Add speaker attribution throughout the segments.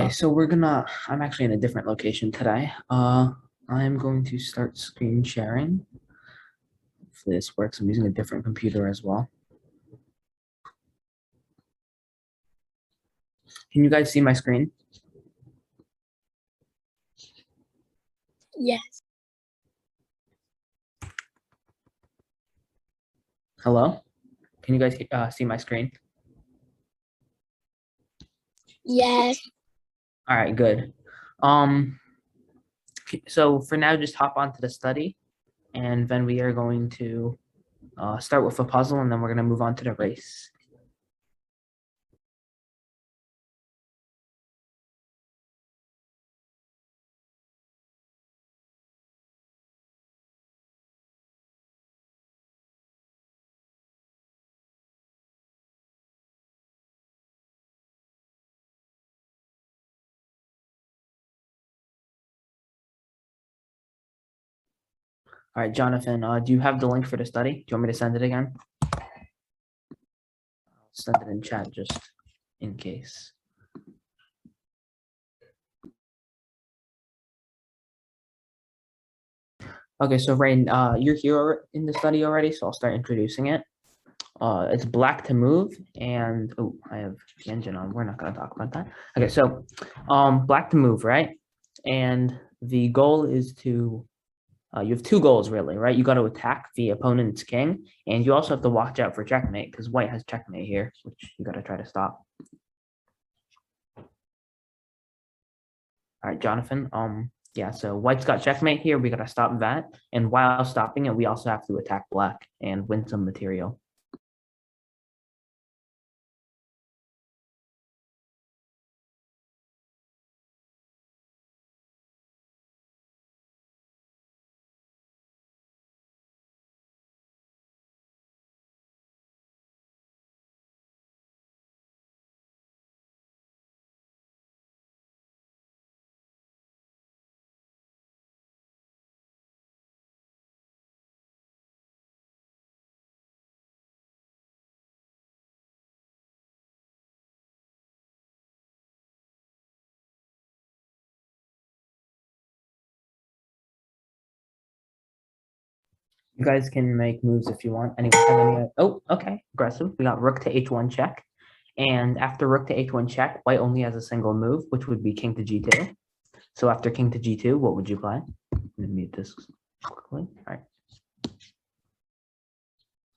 Speaker 1: Okay, so I'm actually in a different location today. I'm going to start screen sharing. Hopefully this works. I'm using a different computer as well. Can you guys see my screen?
Speaker 2: Yes.
Speaker 1: Hello? Can you guys see my screen?
Speaker 2: Yes.
Speaker 1: All right, good. So for now, just hop onto the study, and then we are going to start with a puzzle, and then we're going to move on to the race. All right, Jonathan, do you have the link for the study? Do you want me to send it again? I'll send it in chat just in case. Okay, so Rain, you're here in the study already, so I'll start introducing it. It's black to move, and oh, I have the engine on. We're not going to talk about that. Okay, so black to move, right? And the goal is to you have two goals really, right? You got to attack the opponent's king, and you also have to watch out for checkmate because white has checkmate here, which you got to try to stop. All right, Jonathan. Yeah, so white's got checkmate here. We got to stop that, and while stopping it, we also have to attack black and win some material. You guys can make moves if you want. Anyone have any? Oh, okay, aggressive. We got rook to h1 check. And after rook to h1 check, white only has a single move, which would be king to g2. So after king to g2, what would you play? I'm gonna mute this quickly. All right.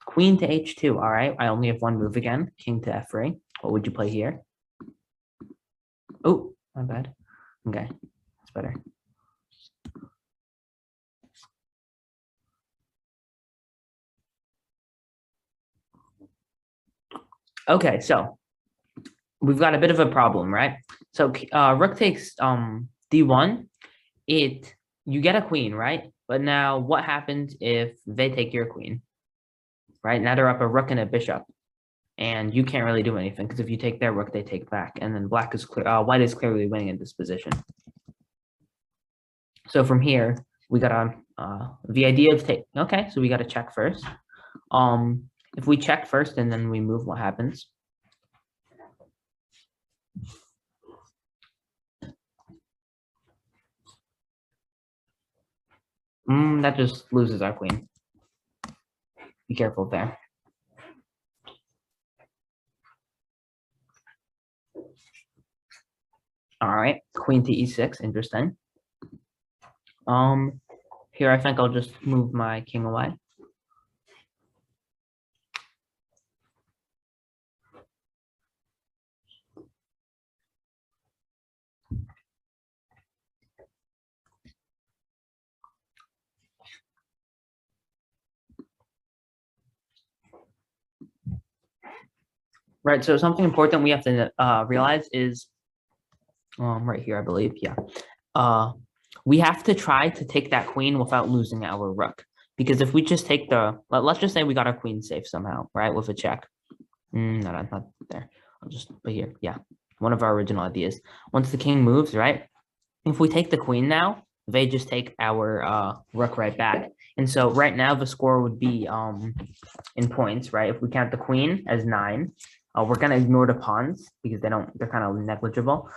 Speaker 1: Queen to h2. All right. I only have one move again. King to f3. What would you play here? Oh, my bad. Okay, that's better. Okay, so we've got a bit of a problem, right? So rook takes d1. You get a queen, right? But now what happens if they take your queen? Right? Now they're up a rook and a bishop. And you can't really do anything because if you take their rook, they take back. And then white is clearly winning in this position. So from here, we got the idea of okay, so we got to check first. If we check first and then we move, what happens? That just loses our queen. Be careful there. All right, queen to e6, interesting. Here I think I'll just move my king away. Right, so something important we have to realize is right here, I believe, yeah. We have to try to take that queen without losing our rook. Because if we just take let's just say we got our queen safe somehow, right, with a check. No, not there. I'll just put here, yeah. One of our original ideas. Once the king moves, right, if we take the queen now, they just take our rook right back. And so right now the score would be in points, right? If we count the queen as 9, we're gonna ignore the pawns because they're kind of negligible.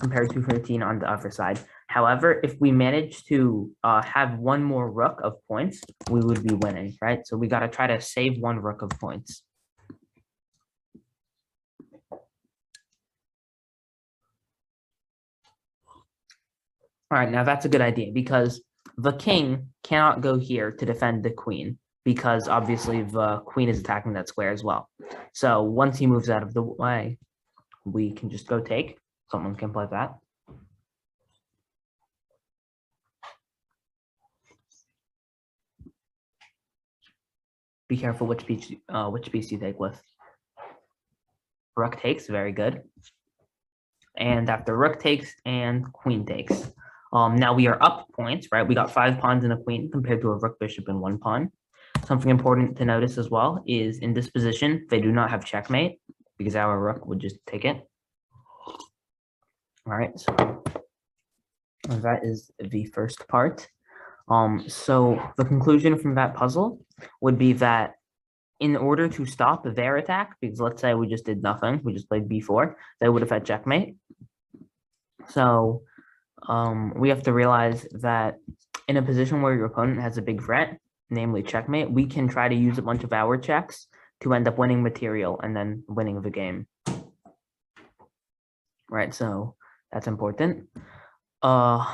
Speaker 1: compared to 13 on the other side. However, if we manage to have one more rook of points, we would be winning, right? So we got to try to save one rook of points. All right, now that's a good idea because the king cannot go here to defend the queen because obviously the queen is attacking that square as well. So once he moves out of the way, we can just go take. Someone can play that. Be careful which piece you take with. Rook takes, very good. And after rook takes and queen takes. Now we are up points, right? We got 5 pawns and a queen compared to a rook, bishop, and 1 pawn. Something important to notice as well is in this position, they do not have checkmate because our rook would just take it. All right, so that is the first part. So the conclusion from that puzzle would be that in order to stop their attack, because let's say we just did nothing, we just played b4, they would have had checkmate. So we have to realize that in a position where your opponent has a big threat, namely checkmate, we can try to use a bunch of our checks to end up winning material and then winning the game. Right, so that's important. Now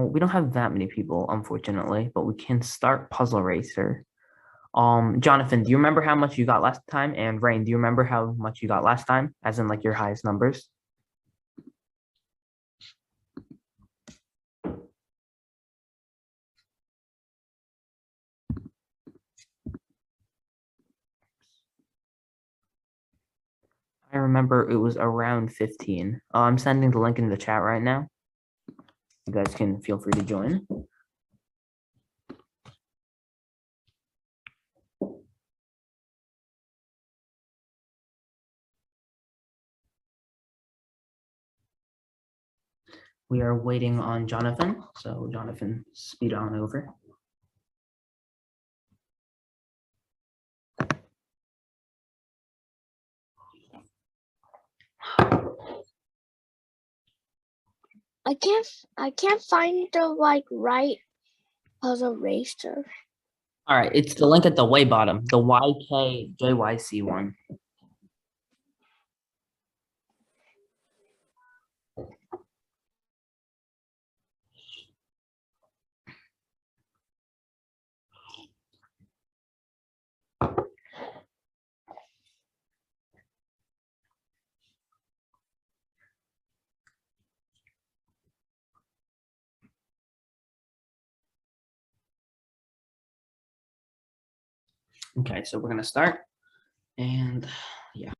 Speaker 1: we don't have that many people, unfortunately, but we can start Puzzle Racer. Jonathan, do you remember how much you got last time? And Rain, do you remember how much you got last time? As in like your highest numbers? I remember it was around 15. I'm sending the link in the chat right now. You guys can feel free to join. We are waiting on Jonathan, so Jonathan, speed on over.
Speaker 2: I can't find the like right puzzle racer.
Speaker 1: All right, it's the link at the way bottom, the YKJYC one. Okay, so we're gonna start, and yeah.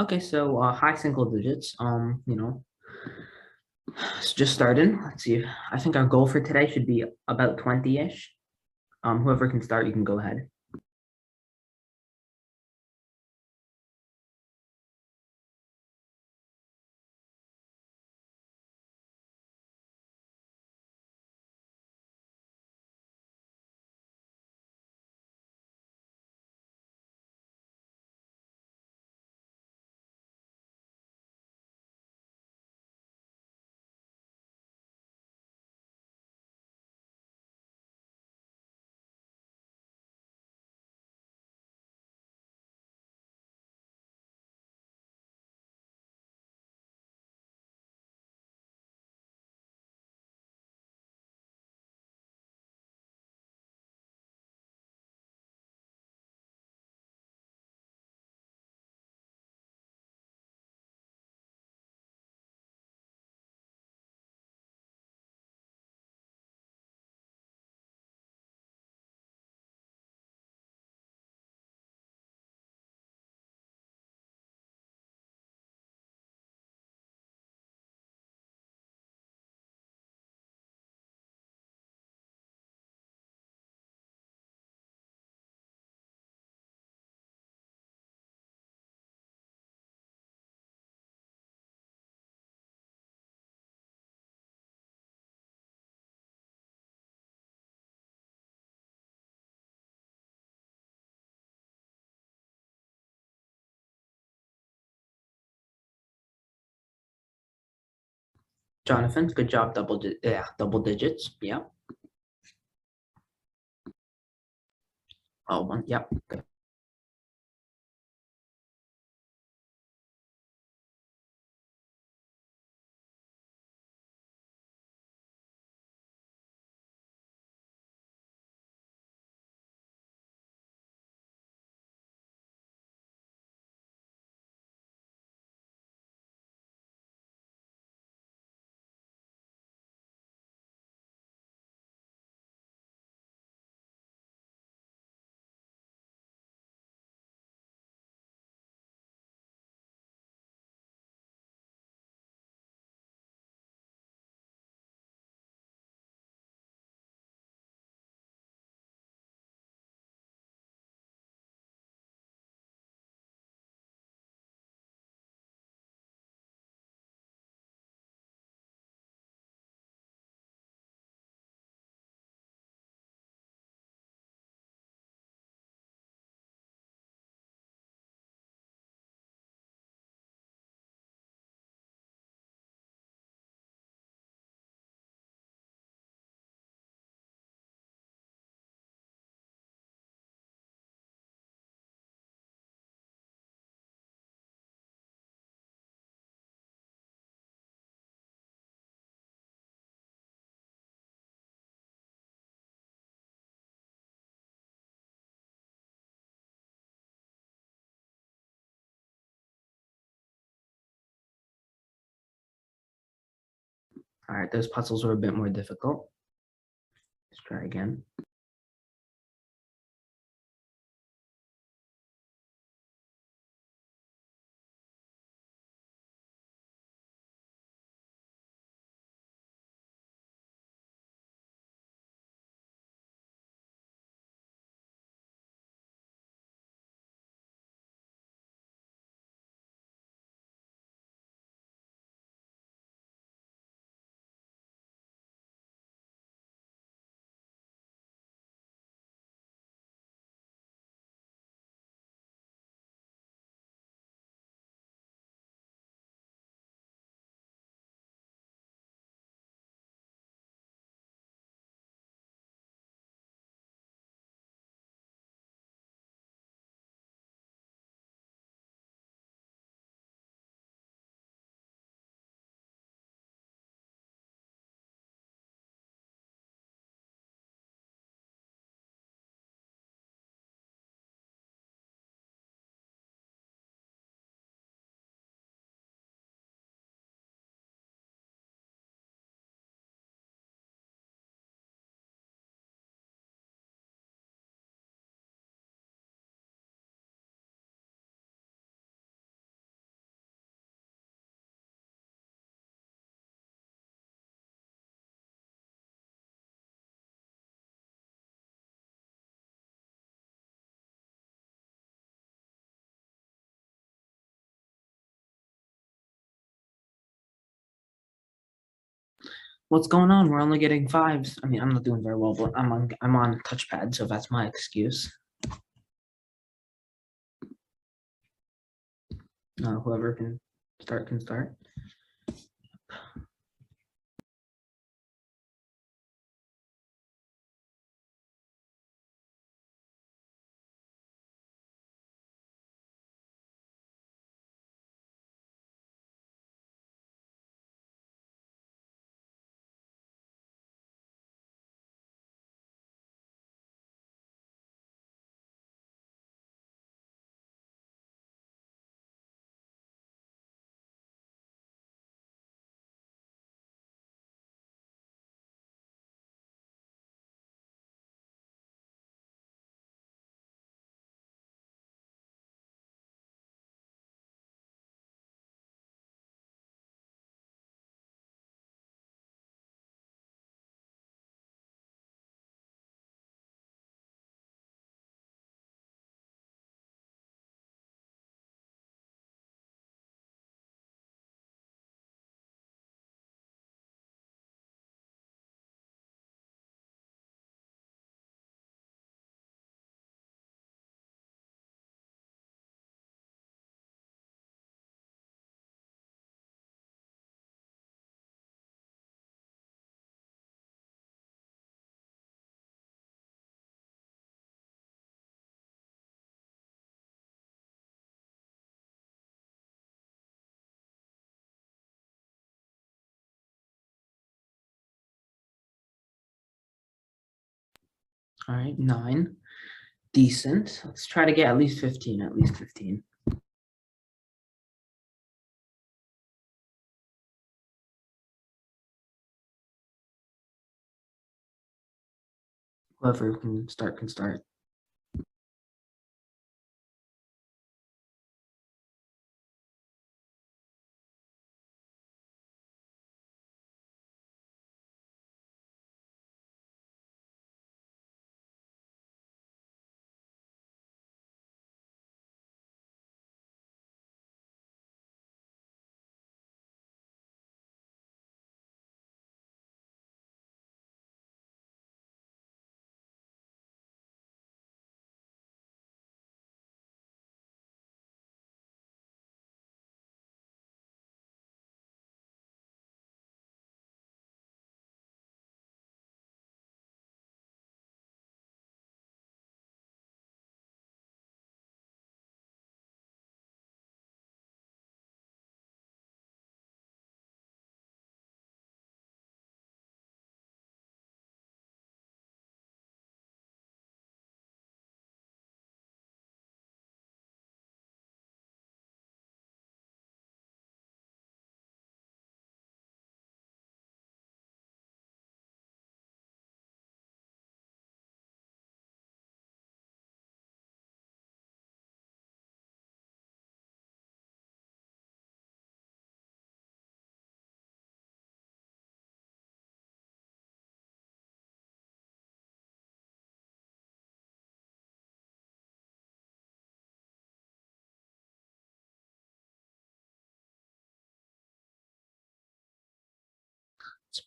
Speaker 1: Okay, so high single digits. So just starting. Let's see. I think our goal for today should be about 20-ish. Whoever can start, you can go ahead. Jonathan, good job. Double digits. Yeah. Oh, one. Yep. Good. All right. Those puzzles were a bit more difficult. Let's try again. What's going on? We're only getting fives. I mean, I'm not doing very well, but I'm on touchpad, so that's my excuse. Whoever can start can start. All right, 9. Decent. Let's try to get at least 15. At least 15. Whoever can start can start.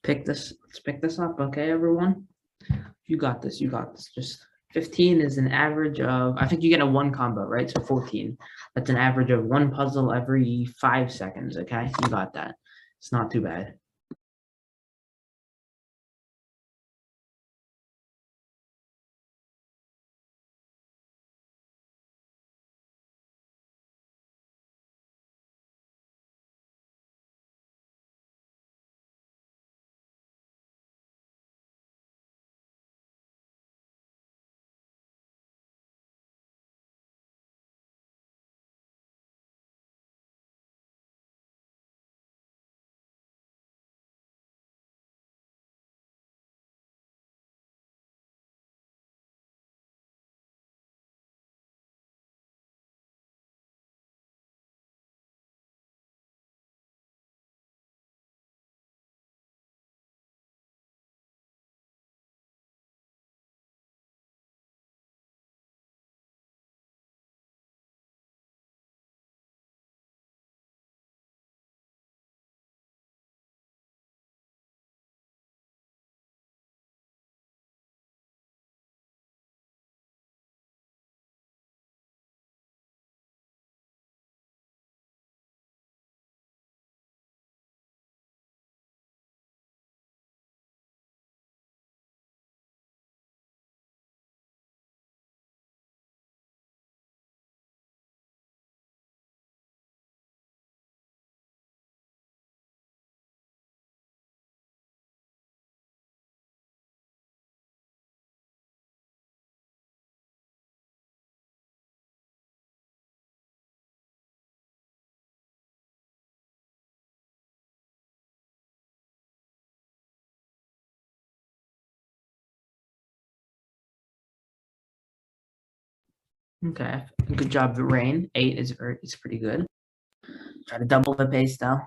Speaker 1: Let's pick this up, okay, everyone? You got this. You got this. Just 15 is an average of, I think you get a 1 combo, right? So 14. That's an average of 1 puzzle every 5 seconds, okay? You got that. It's not too bad. Okay, good job, Rain. 8 is pretty good. Try to double the pace though.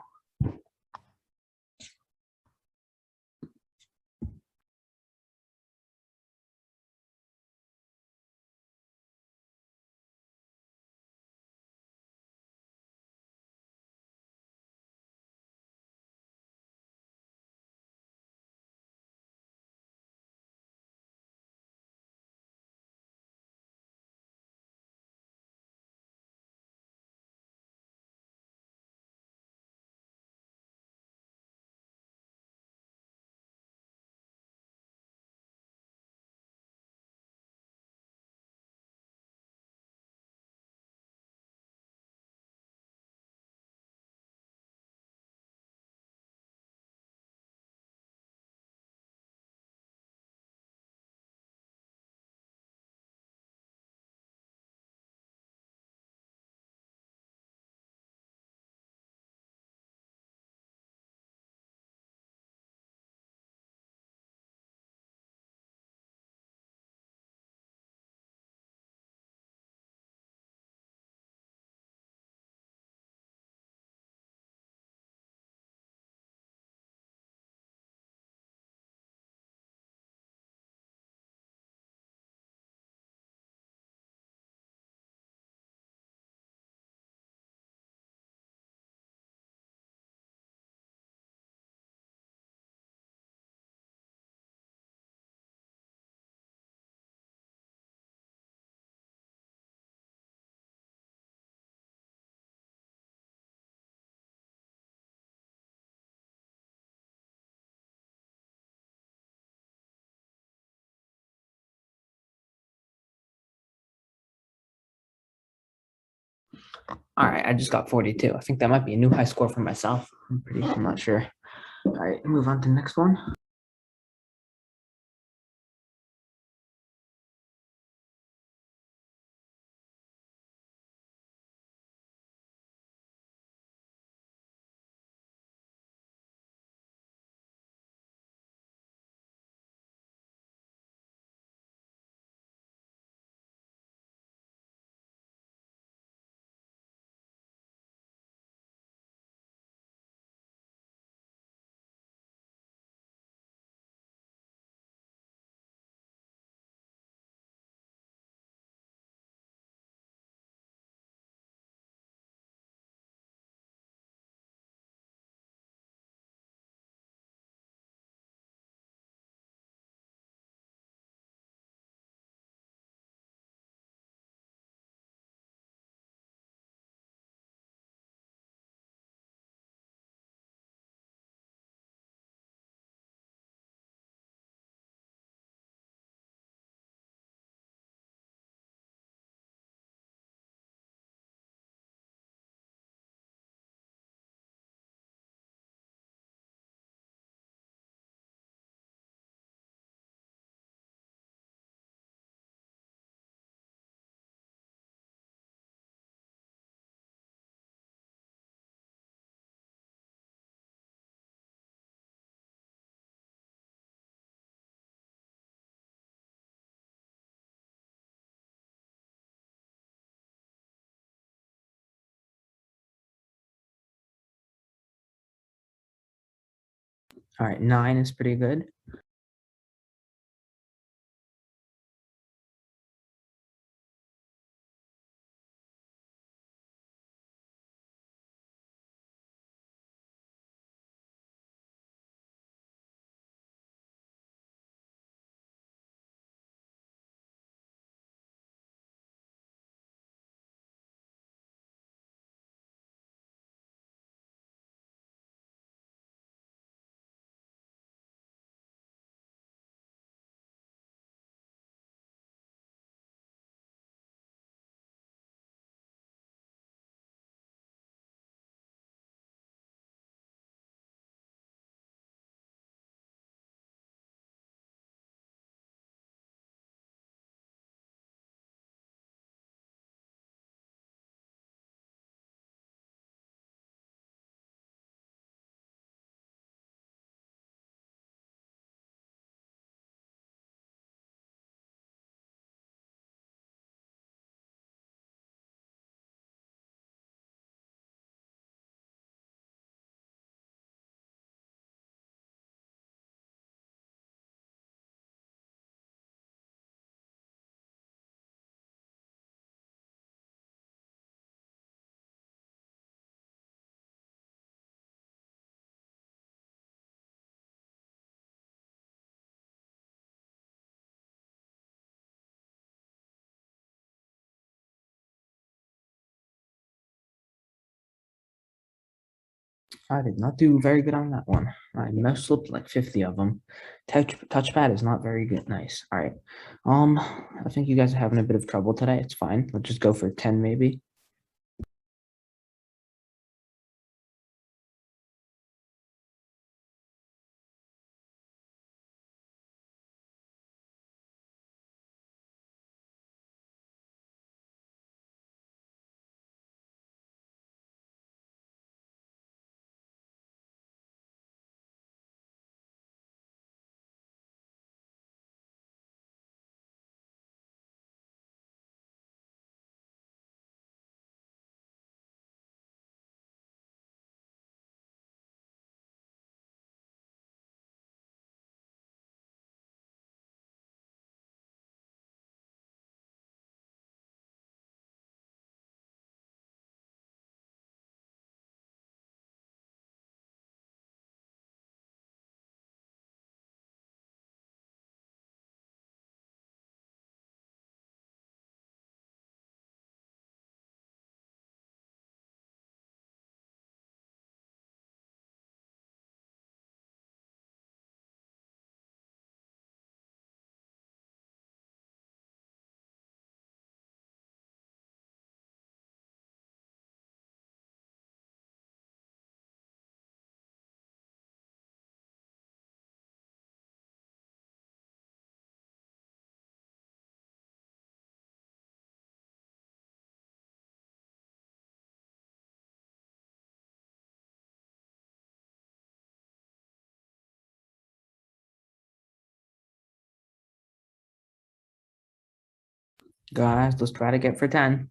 Speaker 1: All right, I just got 42. I think that might be a new high score for myself. I'm not sure. All right, move on to the next one. All right, 9 is pretty good. I did not do very good on that one. I messed up like 50 of them. Touchpad is not very good. Nice. All right. I think you guys are having a bit of trouble today. It's fine. Let's just go for 10 maybe. Guys, let's try to get for 10.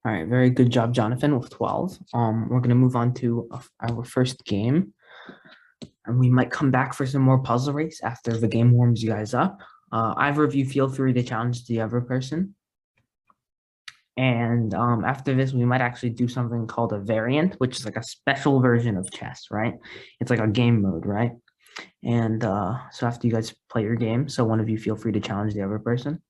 Speaker 1: All right, very good job, Jonathan, with 12. We're gonna move on to our first game, and we might come back for some more puzzle race after the game warms you guys up. Either of you feel free to challenge the other person. And after this, we might actually do something called a variant, which is like a special version of chess, right? It's like a game mode, right? And so after you guys play your game, so one of you feel free to challenge the other person.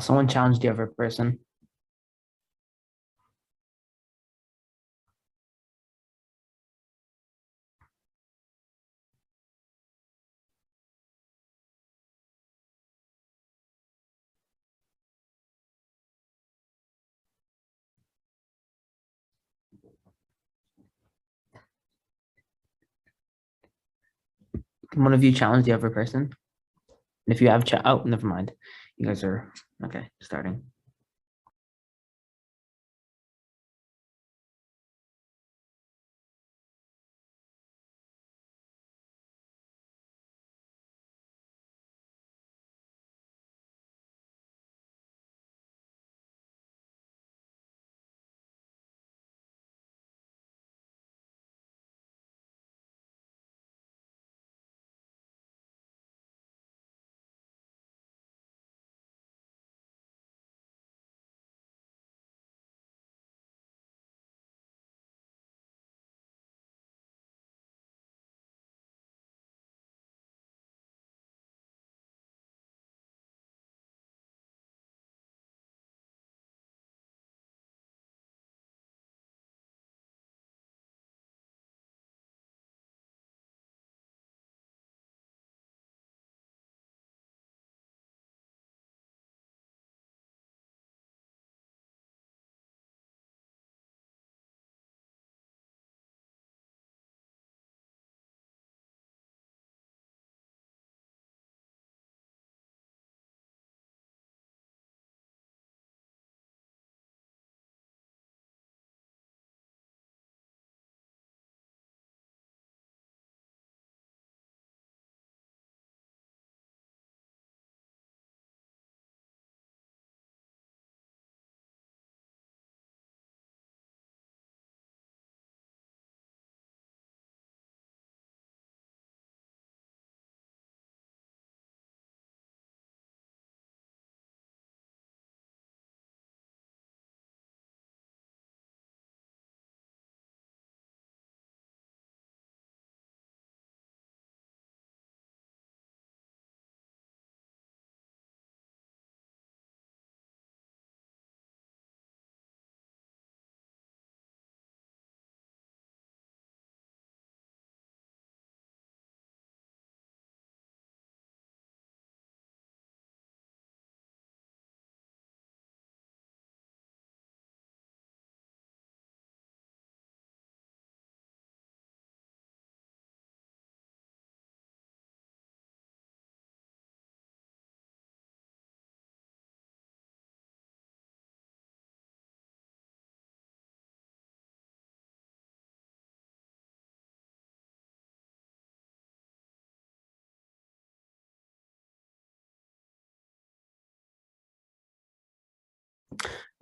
Speaker 1: Someone challenge the other person. One of you challenge the other person. And if you have oh, never mind. You guys are okay, starting.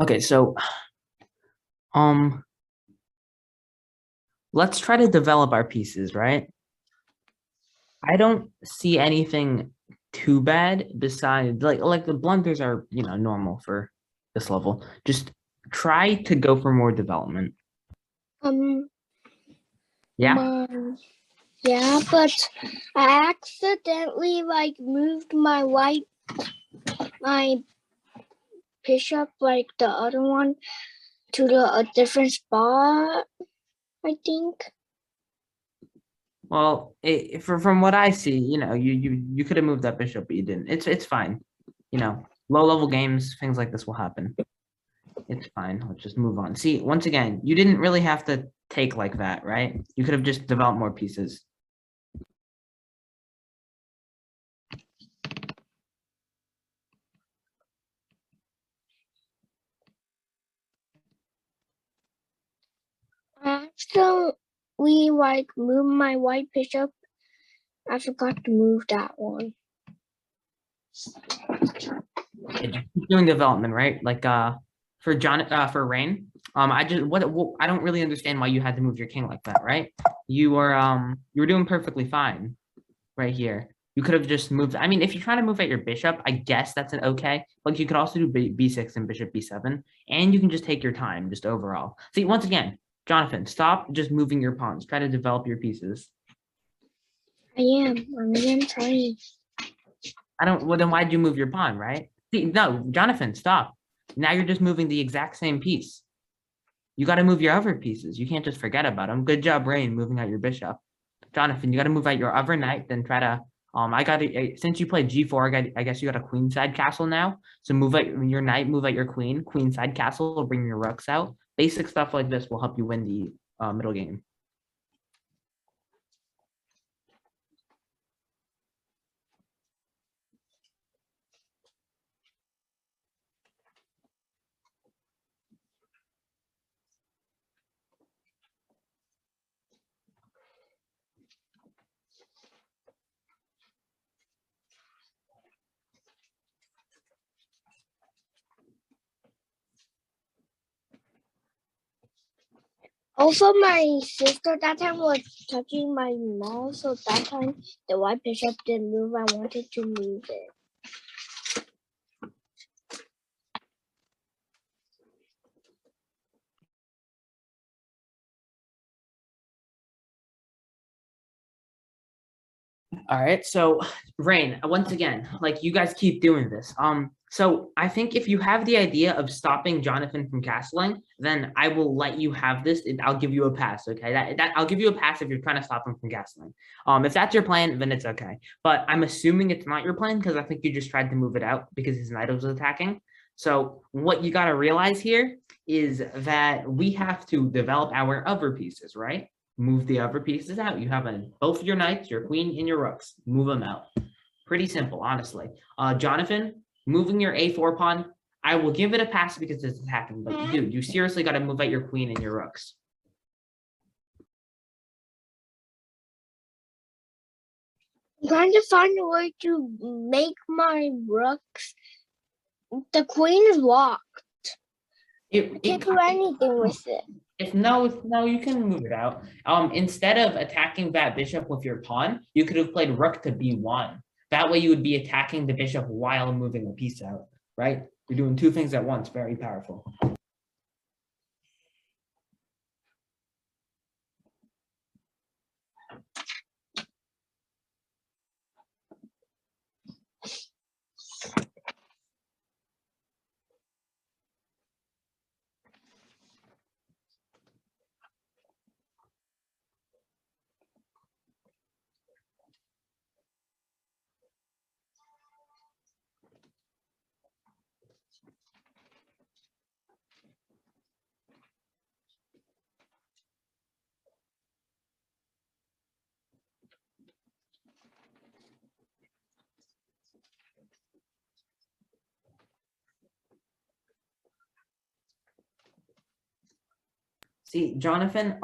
Speaker 1: Okay, so um let's try to develop our pieces, right? I don't see anything too bad besides like the blunders are, normal for this level. Just try to go for more development.
Speaker 2: Um,
Speaker 1: Yeah.
Speaker 2: yeah, but I accidentally like moved my bishop, like the other one, to a different spot, I think.
Speaker 1: Well, from what I see, you could have moved that bishop, but you didn't. It's fine. Low level games, things like this will happen. It's fine. Let's just move on. See, once again, you didn't really have to take like that, right? You could have just developed more pieces.
Speaker 2: I accidentally like moved my white bishop. I forgot to move that one.
Speaker 1: Yeah, just keep doing development, right? Like for Rain, I just what I don't really understand why you had to move your king like that, right? You were doing perfectly fine right here. You could have just moved. I mean, if you're trying to move at your bishop, I guess that's an okay. Like you could also do b6 and bishop b7, and you can just take your time, just overall. See, once again, Jonathan, stop just moving your pawns. Try to develop your pieces.
Speaker 2: I am trying.
Speaker 1: I don't. Well, then why'd you move your pawn, right? See, no, Jonathan, stop. Now you're just moving the exact same piece. You got to move your other pieces. You can't just forget about them. Good job, Rain, moving out your bishop. Jonathan, you got to move out your other knight, then try to. I got to, since you played g4, I guess you got a queenside castle now. So move out your knight, move out your queen. Queenside castle will bring your rooks out. Basic stuff like this will help you win the middle game.
Speaker 2: Also, my sister that time was touching my mouse, so that time the white bishop didn't move. I wanted to move it.
Speaker 1: All right, so Rain, once again, like you guys keep doing this. So I think if you have the idea of stopping Jonathan from castling, then I will let you have this. I'll give you a pass, okay? That I'll give you a pass if you're trying to stop him from castling. If that's your plan, then it's okay. But I'm assuming it's not your plan because I think you just tried to move it out because his knight was attacking. So what you got to realize here is that we have to develop our other pieces, right? Move the other pieces out. You have both your knights, your queen, and your rooks. Move them out. Pretty simple, honestly. Jonathan, moving your a4 pawn, I will give it a pass because it's attacking, but dude, you seriously got to move out your queen and your rooks.
Speaker 2: I'm trying to find a way to make my rooks. The queen is locked. Can't do anything with it.
Speaker 1: If no, you can move it out. Instead of attacking that bishop with your pawn, you could have played rook to b1. That way you would be attacking the bishop while moving a piece out, right? You're doing two things at once, very powerful. See, Jonathan,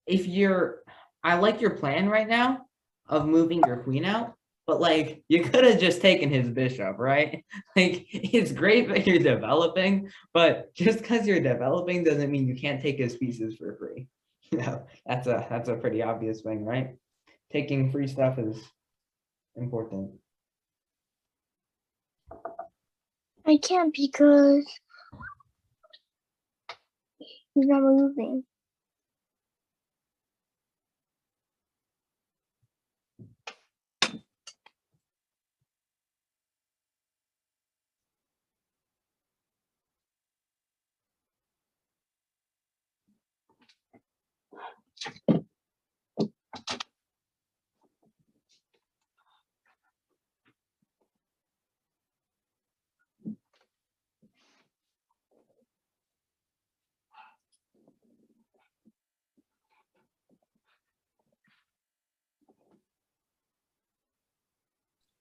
Speaker 1: if you're, I like your plan right now of moving your queen out, but like you could have just taken his bishop, right? Like it's great that you're developing, but just because you're developing doesn't mean you can't take his pieces for free. You know, that's a pretty obvious thing, right? Taking free stuff is important.
Speaker 2: I can't because he's not moving.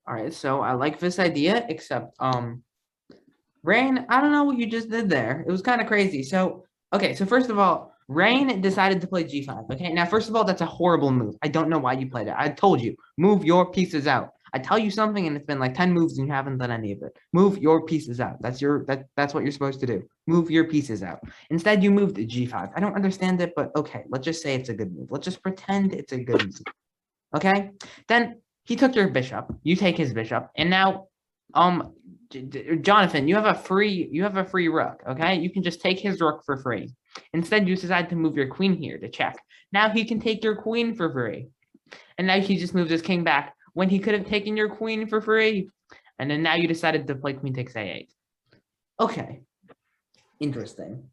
Speaker 1: All right, so I like this idea, except Rain, I don't know what you just did there. It was kind of crazy. So, okay, so first of all, Rain decided to play G5. Okay, now first of all, that's a horrible move. I don't know why you played it. I told you, move your pieces out. I tell you something, and it's been like 10 moves, and you haven't done any of it. Move your pieces out. That's what you're supposed to do. Move your pieces out. Instead, you moved to G5. I don't understand it, but okay, let's just say it's a good move. Let's just pretend it's a good move. Okay, then he took your bishop. You take his bishop, and now, um, Jonathan, you have a free rook. Okay, you can just take his rook for free. Instead, you decide to move your queen here to check. Now he can take your queen for free, and now he just moves his king back when he could have taken your queen for free. And then now you decided to play queen takes a8. Okay, interesting.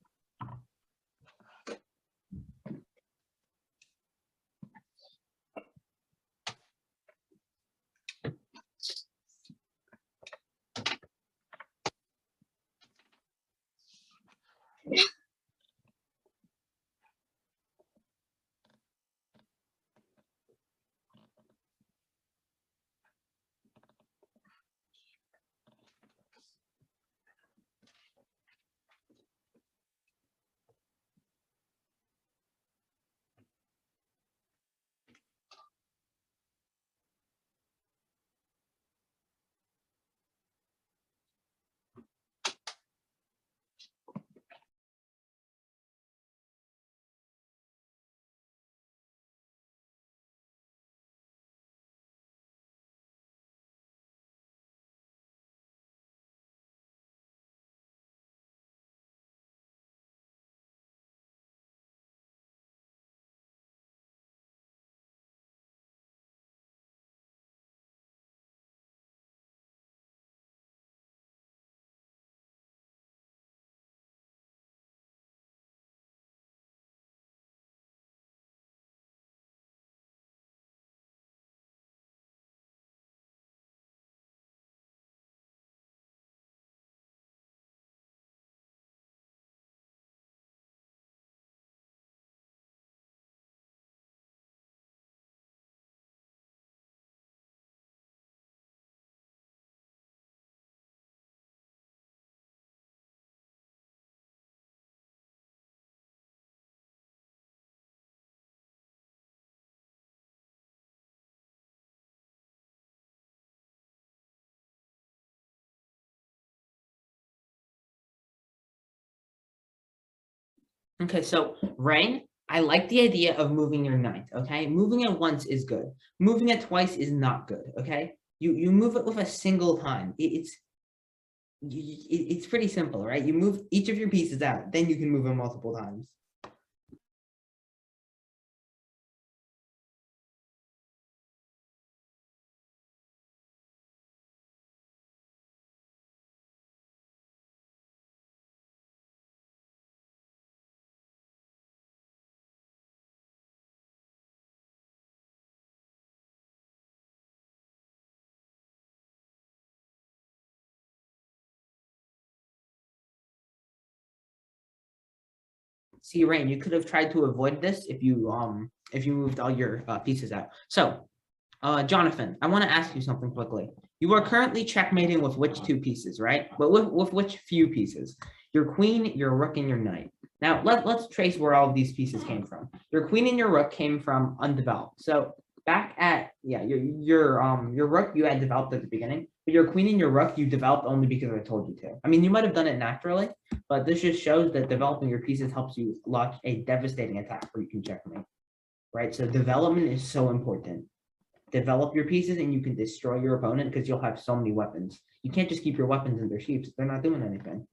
Speaker 1: Okay, so Rain, I like the idea of moving your knight, okay? Moving it once is good. Moving it twice is not good, okay? You move it with a single time. It's pretty simple, right? You move each of your pieces out, then you can move them multiple times. See, Rain, you could have tried to avoid this if you moved all your pieces out. So, Jonathan, I want to ask you something quickly. You are currently checkmating with which two pieces, right? But with which few pieces? Your queen, your rook, and your knight. Now, let's trace where all of these pieces came from. Your queen and your rook came from undeveloped. So back at, yeah, your rook you had developed at the beginning, but your queen and your rook you developed only because I told you to. I mean, you might have done it naturally, but this just shows that developing your pieces helps you launch a devastating attack where you can checkmate, right? So development is so important. Develop your pieces and you can destroy your opponent because you'll have so many weapons. You can't just keep your weapons in their sheaths. They're not doing anything.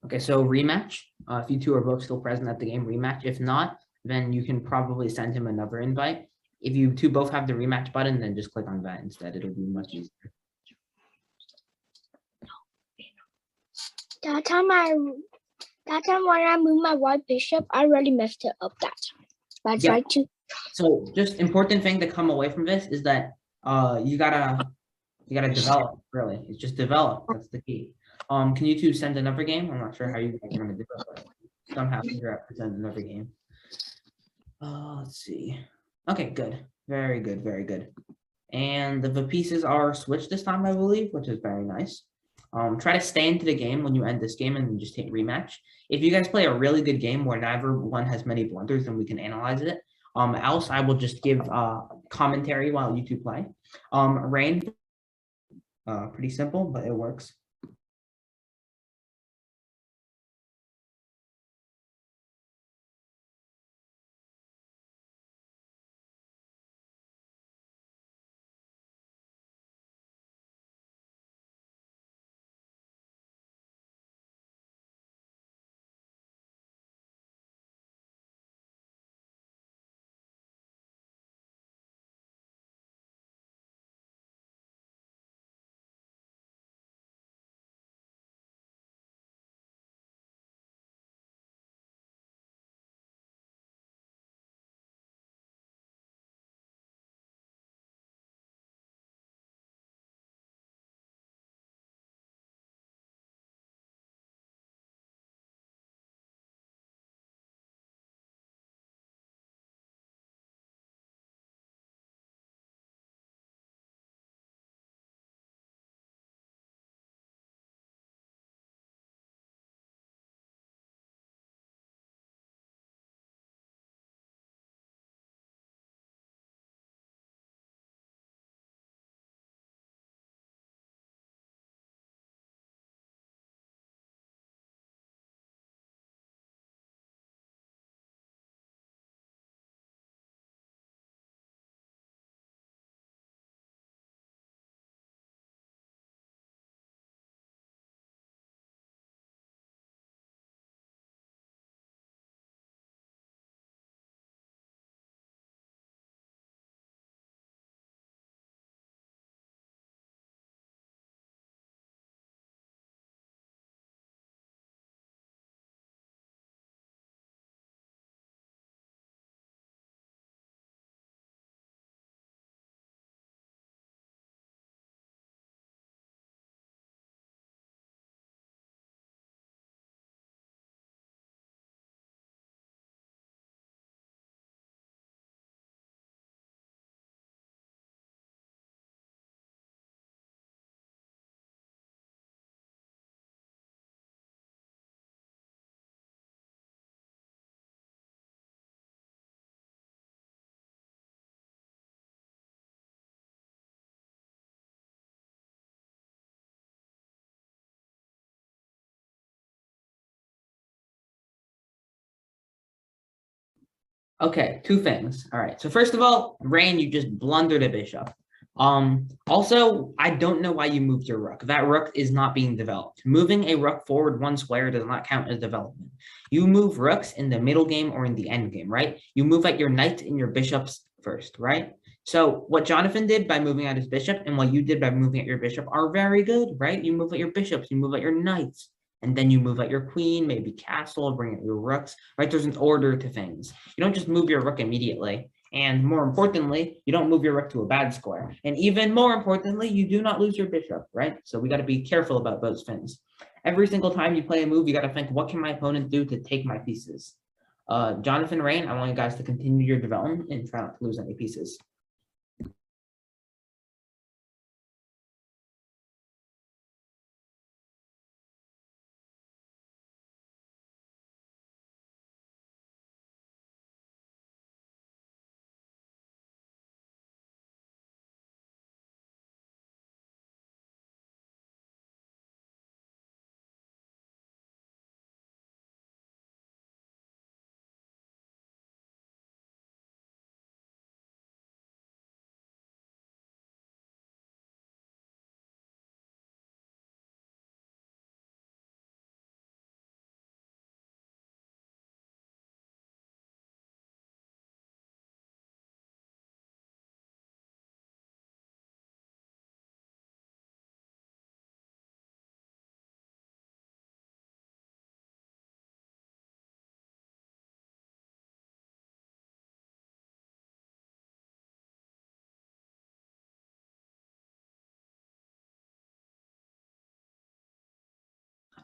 Speaker 1: Okay, so rematch. If you two are both still present at the game, rematch. If not, then you can probably send him another invite. If you two both have the rematch button, then just click on that instead. It'll be much easier.
Speaker 2: That time when I moved my white bishop, I really messed it up that time. But I tried to.
Speaker 1: So just important thing to come away from this is that you gotta develop, really. It's just develop. That's the key. Can you two send another game? I'm not sure how you guys are gonna do it, but somehow figure out to send another game. Let's see. Okay, good. Very good, very good. And the pieces are switched this time, I believe, which is very nice. Try to stay into the game when you end this game and then just take rematch. If you guys play a really good game where neither one has many blunders, then we can analyze it. Else, I will just give commentary while you two play. Rain, pretty simple, but it works. Okay, two things. All right. So first of all, Rain, you just blundered a bishop. Also, I don't know why you moved your rook. That rook is not being developed. Moving a rook forward one square does not count as development. You move rooks in the middle game or in the end game, right? You move at your knight and your bishops first, right? So what Jonathan did by moving out his bishop and what you did by moving at your bishop are very good, right? You move at your bishops, you move at your knights, and then you move at your queen, maybe castle, bring at your rooks, right? There's an order to things. You don't just move your rook immediately. And more importantly, you don't move your rook to a bad square. And even more importantly, you do not lose your bishop, right? So we got to be careful about those things. Every single time you play a move, you got to think, what can my opponent do to take my pieces? Jonathan, Rain, I want you guys to continue your development and try not to lose any pieces.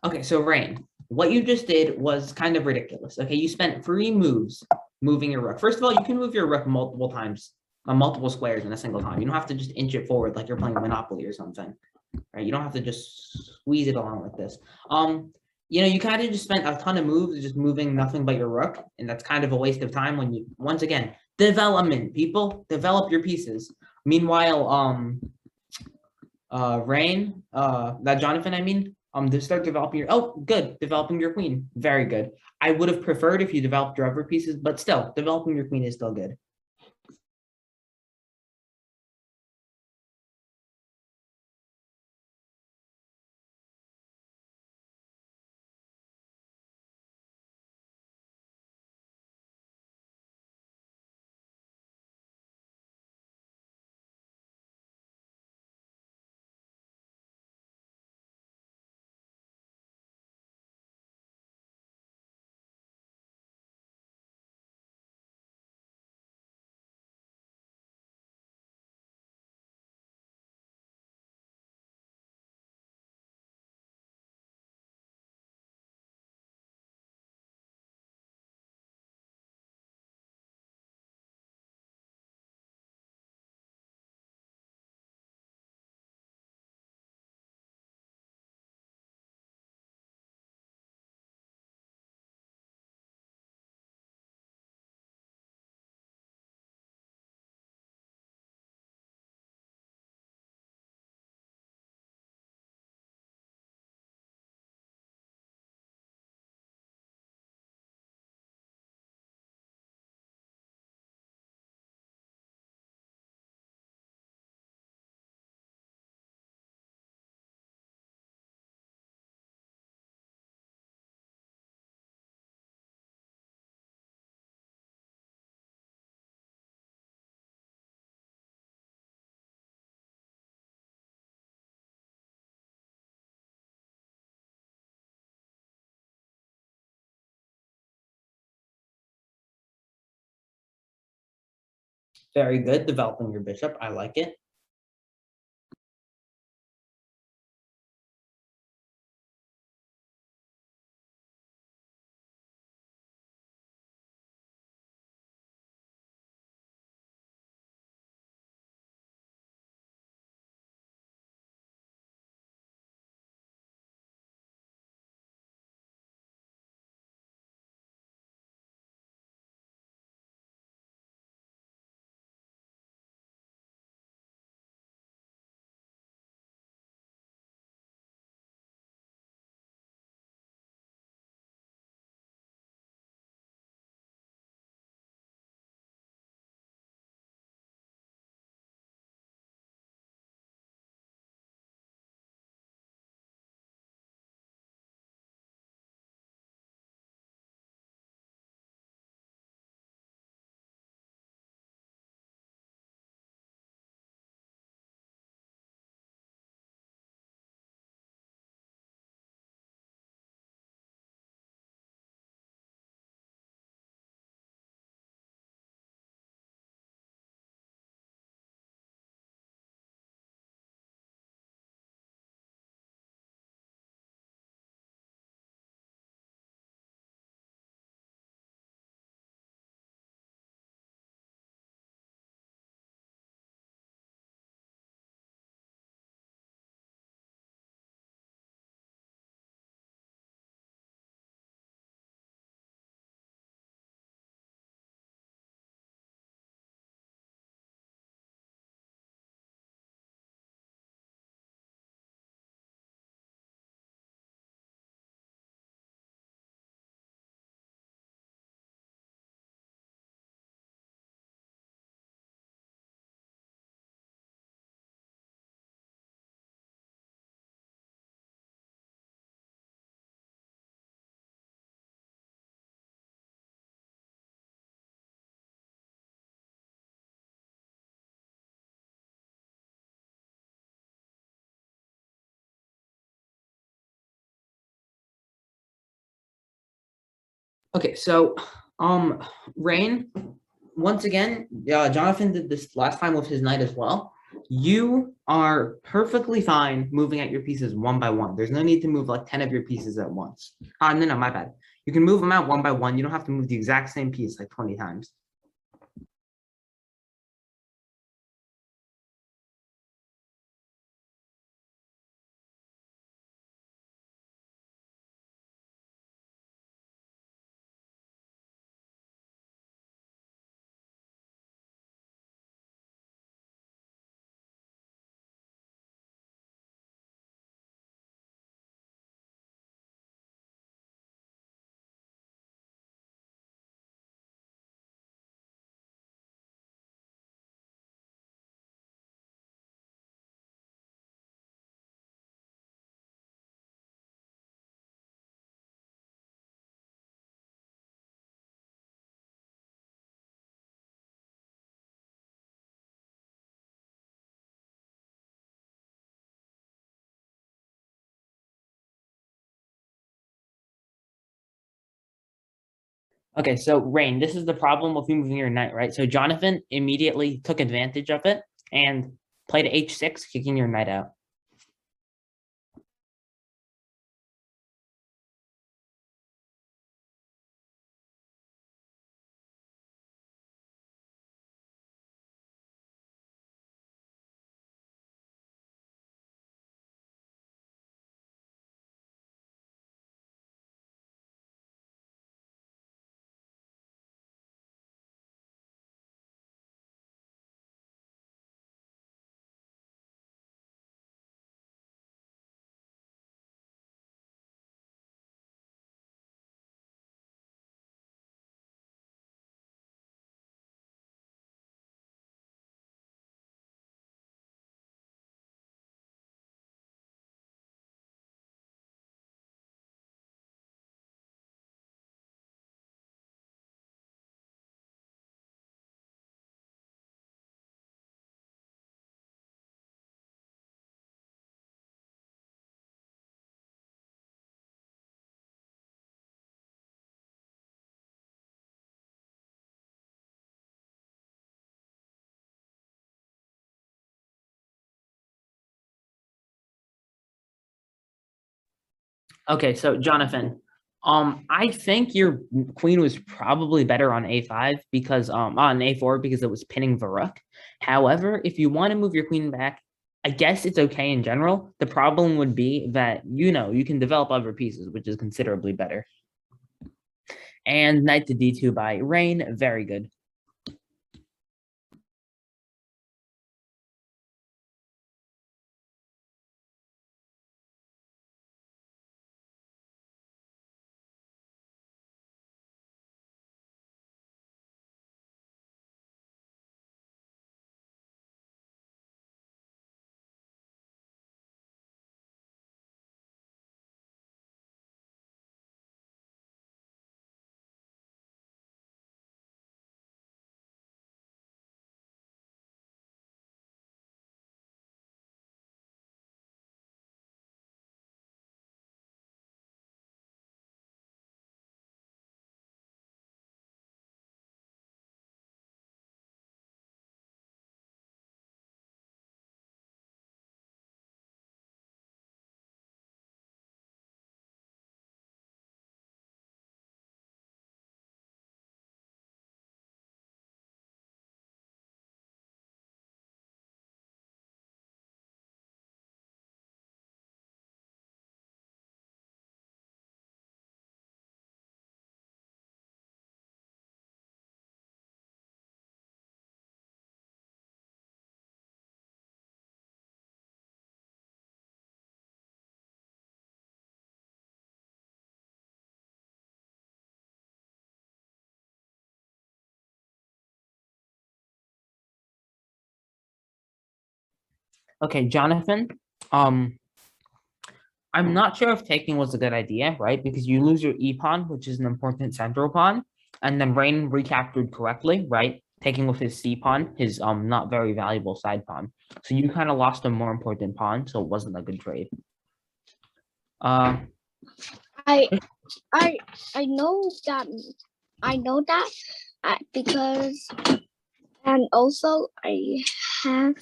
Speaker 1: Okay, so Rain, what you just did was kind of ridiculous. Okay, you spent 3 moves moving your rook. First of all, you can move your rook multiple times, on multiple squares in a single time. You don't have to just inch it forward like you're playing Monopoly or something, right? You don't have to just squeeze it along like this. You kind of just spent a ton of moves just moving nothing but your rook, and that's kind of a waste of time when you, once again, development, people, develop your pieces. Meanwhile, Rain, that Jonathan, I mean, to start developing your, oh, good, developing your queen, very good. I would have preferred if you developed your other pieces, but still, developing your queen is still good. Very good, developing your bishop, I like it. Okay, so Rain, once again, Jonathan did this last time with his knight as well. You are perfectly fine moving out your pieces one by one. There's no need to move like 10 of your pieces at once. No, my bad. You can move them out one by one. You don't have to move the exact same piece like 20 times. Okay, so Rain, this is the problem with you moving your knight, right? So Jonathan immediately took advantage of it and played h6, kicking your knight out. Okay, so Jonathan, I think your queen was probably better on a5 because on a4 because it was pinning the rook. However, if you want to move your queen back, I guess it's okay in general. The problem would be that you can develop other pieces, which is considerably better. And knight to d2 by Rain, very good. Okay, Jonathan, um, I'm not sure if taking was a good idea, right? Because you lose your e pawn, which is an important central pawn, and then Rain recaptured correctly, right? Taking with his c pawn, his not very valuable side pawn. So you kind of lost a more important pawn, so it wasn't a good trade. Uh,
Speaker 2: I I know that. I know that because, and also I can't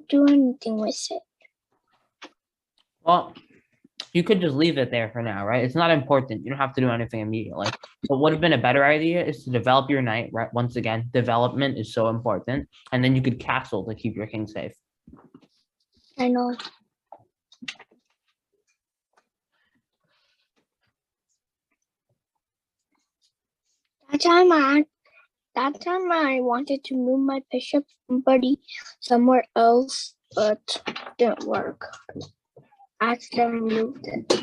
Speaker 2: do anything with it.
Speaker 1: Well, you could just leave it there for now, right? It's not important. You don't have to do anything immediately. But what would have been a better idea is to develop your knight, right? Once again, development is so important. And then you could castle to keep your king safe.
Speaker 2: I know. That time I wanted to move my bishop somewhere else, but didn't work. I accidentally moved it.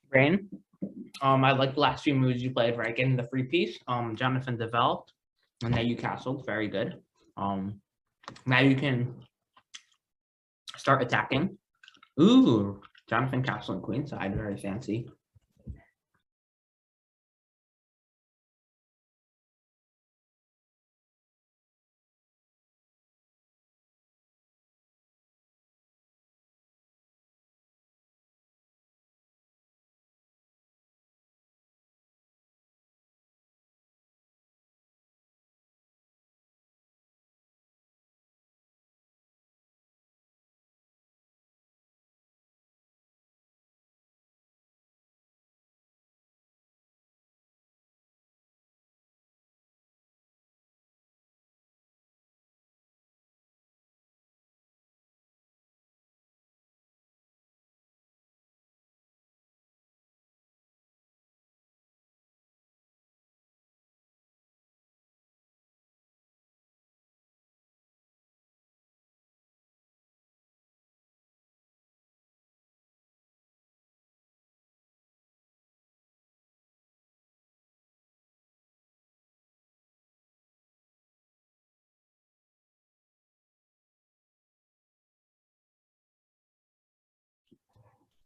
Speaker 1: Rain. I like the last few moves you played, right? Getting the free piece. Jonathan developed, and now you castled. Very good. Now you can start attacking. Ooh, Jonathan castling queenside. Very fancy.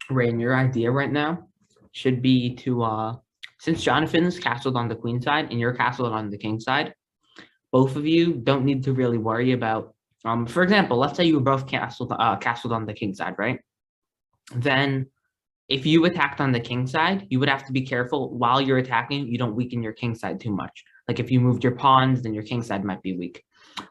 Speaker 1: Rain, your idea right now should be to since Jonathan's castled on the queen side and you're castled on the king side, both of you don't need to really worry about for example, let's say you were both castled on the king side, right? Then if you attacked on the king side, you would have to be careful while you're attacking, you don't weaken your king side too much. Like if you moved your pawns, then your king side might be weak.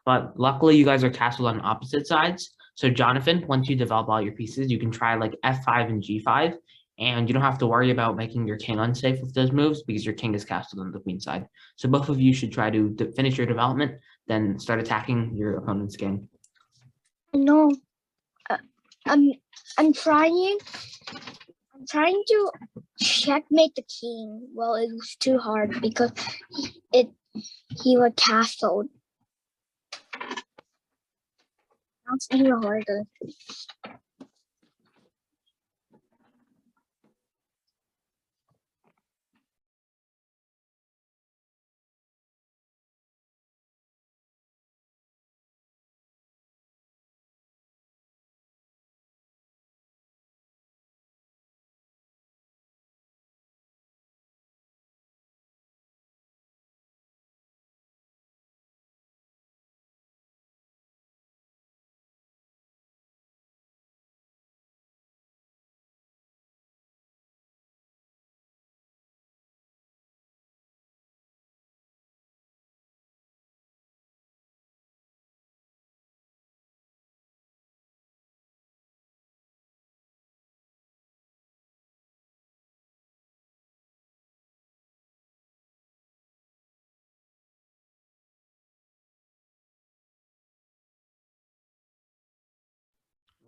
Speaker 1: But luckily you guys are castled on opposite sides. So Jonathan, once you develop all your pieces, you can try like F5 and G5, and you don't have to worry about making your king unsafe with those moves because your king is castled on the queen side. So both of you should try to finish your development, then start attacking your opponent's king.
Speaker 2: No, I'm trying. I'm trying to checkmate the king. Well, it was too hard because he was castled. Now it's even harder.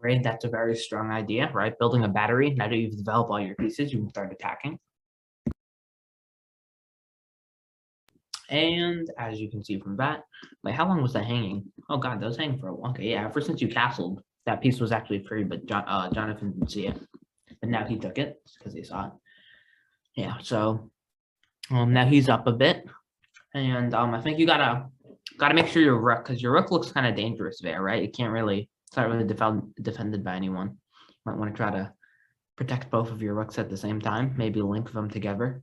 Speaker 1: Right, that's a very strong idea, right? Building a battery. Now that you've developed all your pieces, you can start attacking. And as you can see from that, like how long was that hanging? Oh god, that was hanging for a while. Okay, yeah, ever since you castled, that piece was actually free, but Jonathan didn't see it. But now he took it because he saw it. Yeah, so now he's up a bit. And I think you gotta make sure your rook, because your rook looks kind of dangerous there, right? It's not really defended by anyone. Might want to try to protect both of your rooks at the same time, maybe link them together.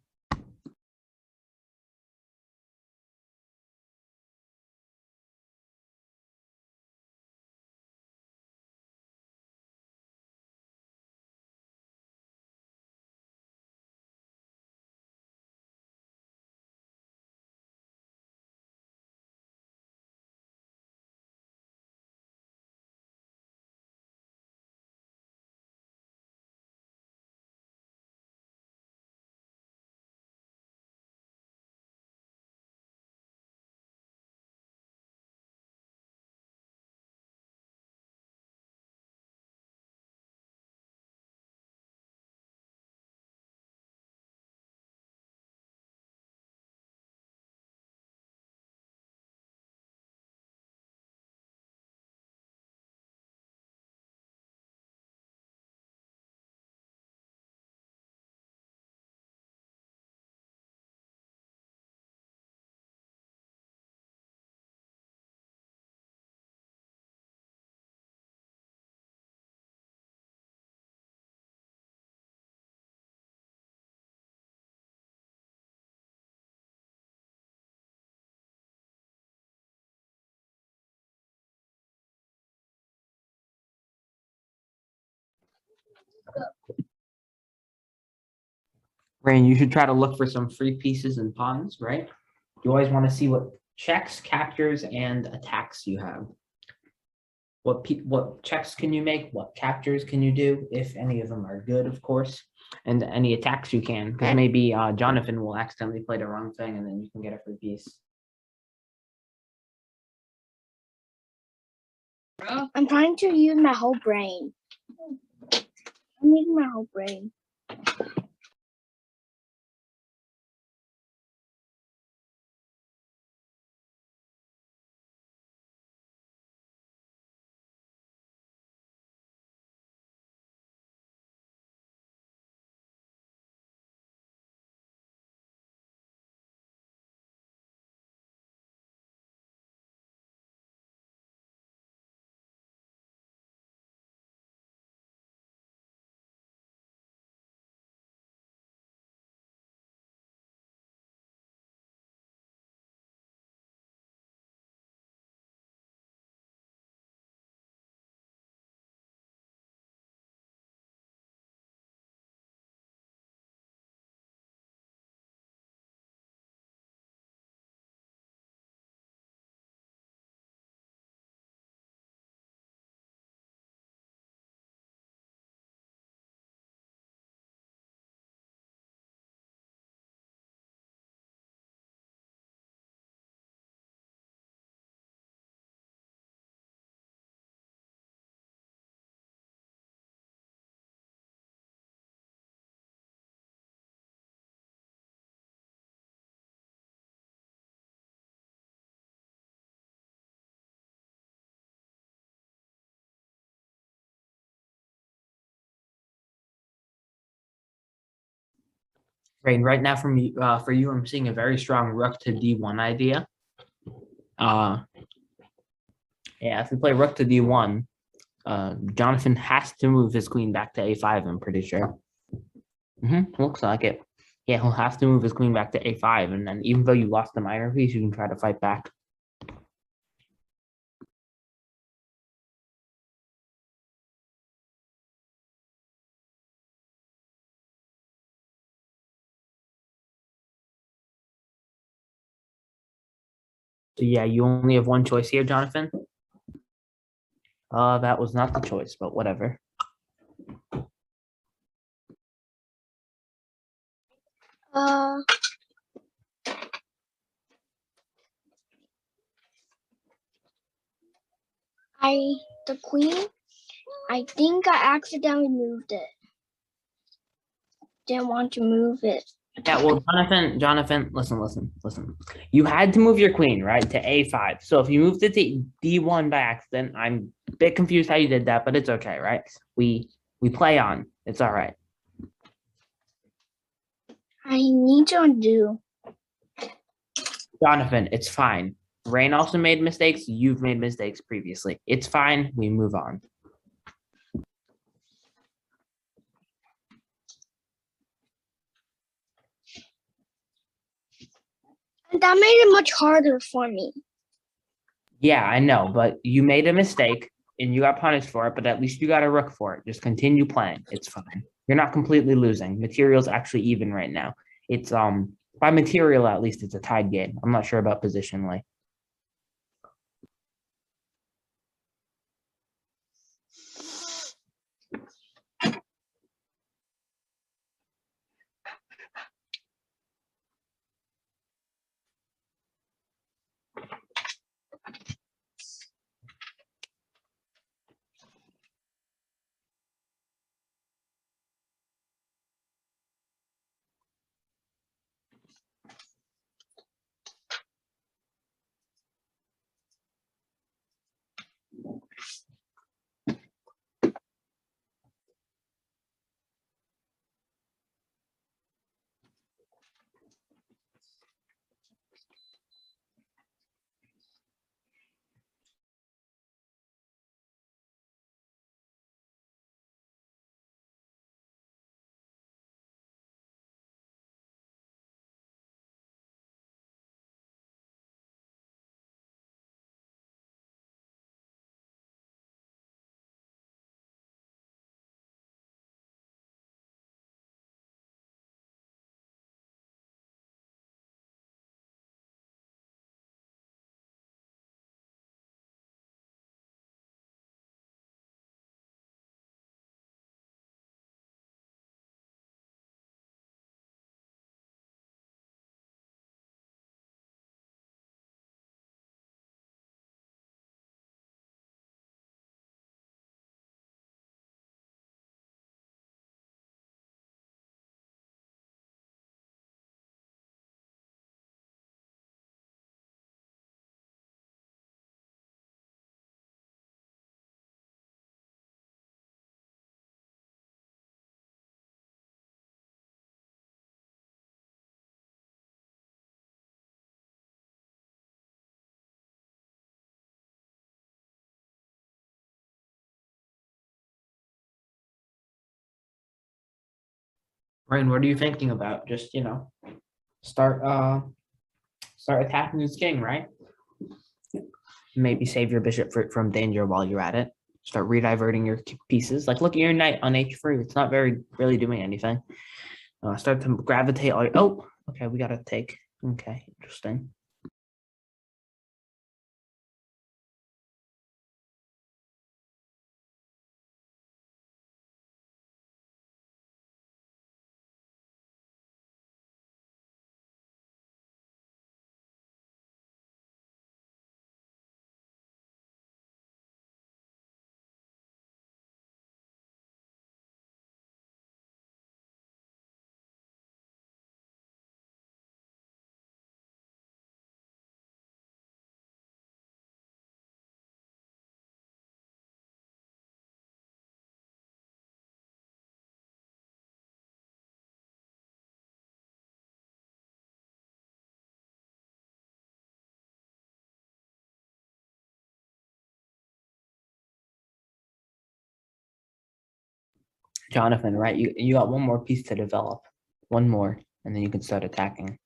Speaker 1: Rain, you should try to look for some free pieces and pawns, right? You always want to see what checks, captures, and attacks you have. What checks can you make? What captures can you do? If any of them are good, of course, and any attacks you can, because maybe Jonathan will accidentally play the wrong thing, and then you can get a free piece.
Speaker 2: I'm trying to use my whole brain. I'm using my whole brain.
Speaker 1: Rain, right now for you, I'm seeing a very strong rook to d1 idea. Yeah, if we play rook to d1, Jonathan has to move his queen back to a5. I'm pretty sure. Looks like it. Yeah, he'll have to move his queen back to a5, and then even though you lost the minor piece, you can try to fight back. So yeah, you only have one choice here, Jonathan. That was not the choice, but whatever.
Speaker 2: The queen I think I accidentally moved it. Didn't want to move it.
Speaker 1: Yeah, well, Jonathan, listen. You had to move your queen, right, to A5. So if you moved it to D1 by accident, I'm a bit confused how you did that, but it's okay, right? We play on. It's all right.
Speaker 2: I need to undo.
Speaker 1: Jonathan, it's fine. Rain also made mistakes. You've made mistakes previously. It's fine. We move on.
Speaker 2: And that made it much harder for me.
Speaker 1: Yeah, I know, but you made a mistake and you got punished for it, but at least you got a rook for it. Just continue playing. It's fine. You're not completely losing. Material's actually even right now. It's by material at least it's a tied game. I'm not sure about positionally. Rain, what are you thinking about? Just, start start attacking this king, right? Maybe save your bishop from danger while you're at it. Start rediverting your pieces. Like look at your knight on h3. It's not really doing anything. Start to gravitate all oh, okay, we gotta take. Okay, interesting. Jonathan, right? You got one more piece to develop. One more, and then you can start attacking.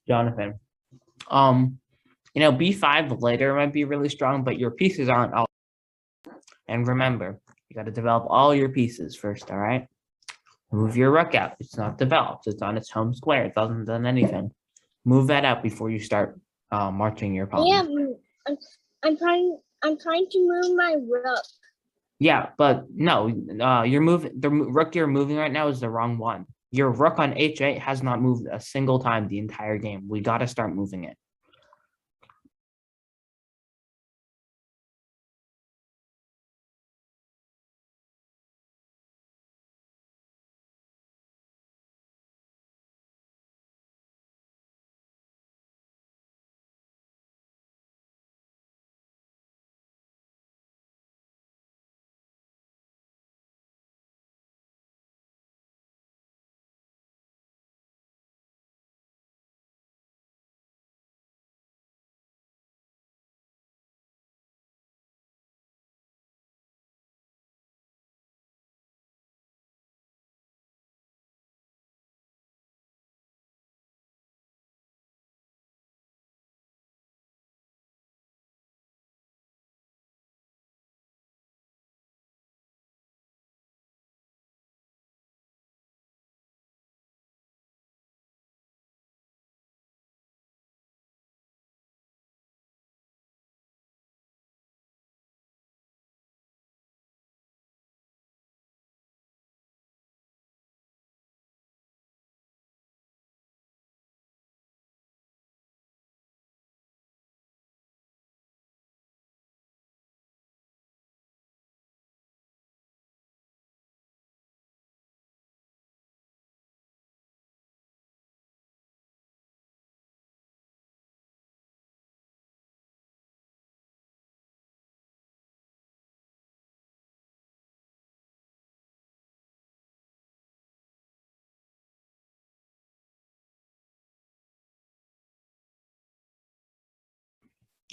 Speaker 1: Jonathan. B5 later might be really strong, but your pieces aren't all. And remember, you got to develop all your pieces first, all right? Move your rook out. It's not developed. It's on its home square. It hasn't done anything. Move that out before you start marching your pawn.
Speaker 2: Yeah, I'm trying to move my rook.
Speaker 1: Yeah, but no, the rook you're moving right now is the wrong one. Your rook on h8 has not moved a single time the entire game. We got to start moving it.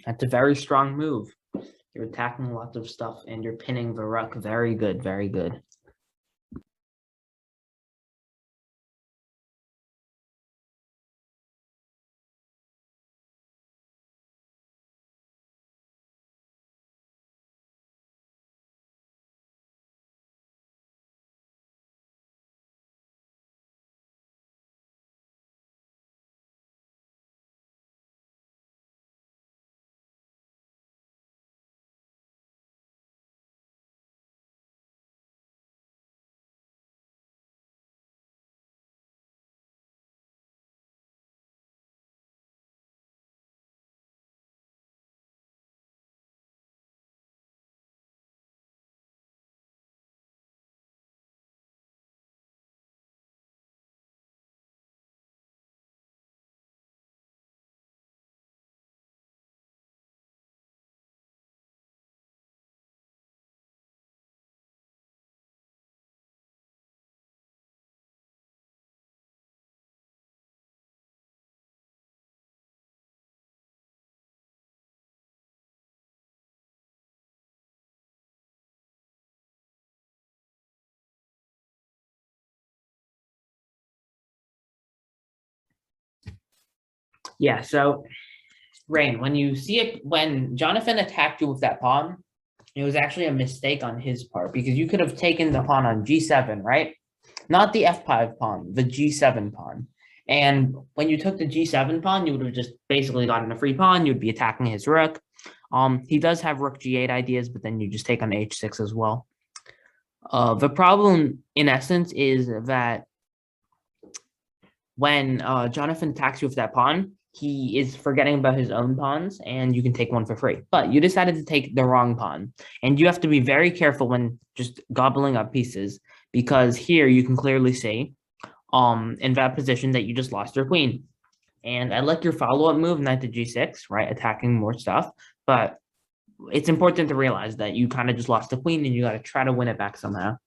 Speaker 1: That's a very strong move. You're attacking lots of stuff and you're pinning the rook. Very good, very good. Yeah, so Rain, when Jonathan attacked you with that pawn, it was actually a mistake on his part because you could have taken the pawn on g7, right? Not the f5 pawn, the g7 pawn. And when you took the g7 pawn, you would have just basically gotten a free pawn. You'd be attacking his rook. He does have rook g8 ideas, but then you just take on h6 as well. The problem, in essence, is that when Jonathan attacks you with that pawn, he is forgetting about his own pawns, and you can take one for free. But you decided to take the wrong pawn, and you have to be very careful when just gobbling up pieces, because here you can clearly see, in that position that you just lost your queen. And I like your follow-up move, knight to g6, right, attacking more stuff, but it's important to realize that you kind of just lost the queen, and you got to try to win it back somehow.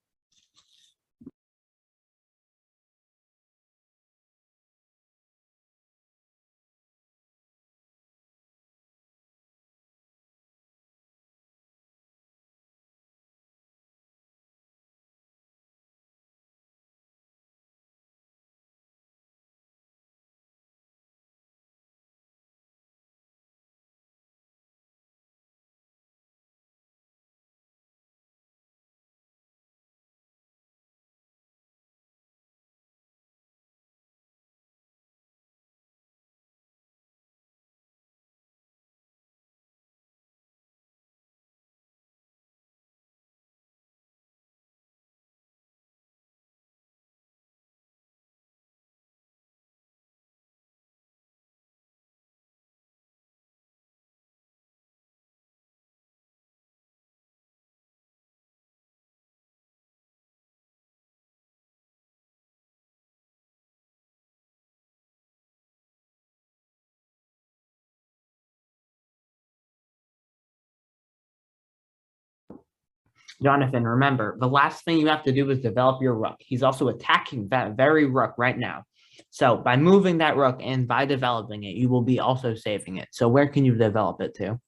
Speaker 1: Jonathan, remember, the last thing you have to do is develop your rook. He's also attacking that very rook right now. So by moving that rook and by developing it, you will be also saving it. So where can you develop it to?